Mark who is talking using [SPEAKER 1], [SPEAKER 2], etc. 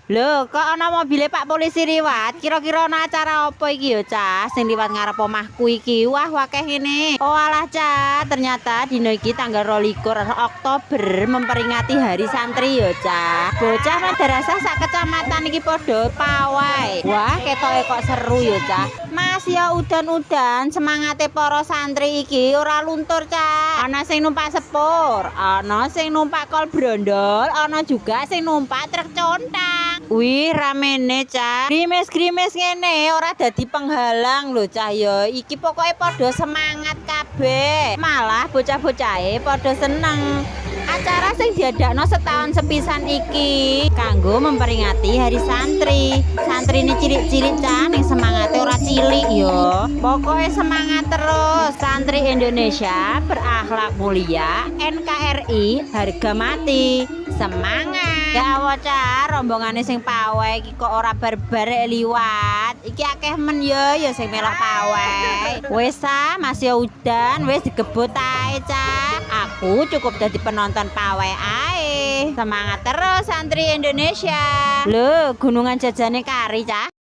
[SPEAKER 1] Lho, kok ana mobile Pak Polisi liwat? Kira-kira ana acara apa iki ya, Cah? Sing liwat ngarep omahku iki. Wah, akeh ngene. Oh alah, Cah, ternyata dino iki tanggal 22 Oktober memperingati Hari Santri ya, Cah. Bocah madrasah sak kecamatan iki padha pawai. Wah, ketoke kok seru ya, Cah. Mas ya udan-udan semangate para santri iki ora luntur, Cah. Ana sing numpak sepur, ana sing numpak kol brondol, ana juga sing numpak truk contang. Wih, ramene, Cah. Grimis-grimis ngene ora dadi penghalang lho, Cah ya. Iki pokoke padha semangat kabeh. Malah bocah-bocahe padha seneng. Acara sing diadakno setahun sepisan iki kanggo memperingati Hari Santri. Santrine cilik-cilik, Cah, ning semangate ora cilik ya. Pokoke semangat terus. Santri Indonesia berakhlak mulia, NKRI harga mati. Semangat. Ya Allah, Cah, rombongane sing pawai iki kok ora barbar liwat. Iki akeh men ya sing melok pawai. Wis Mas ya udan, wis digebut ae, Cah. Aku cukup dadi penonton pawai ae. Semangat terus santri Indonesia. Lho, gunungan jajane kari, Cah.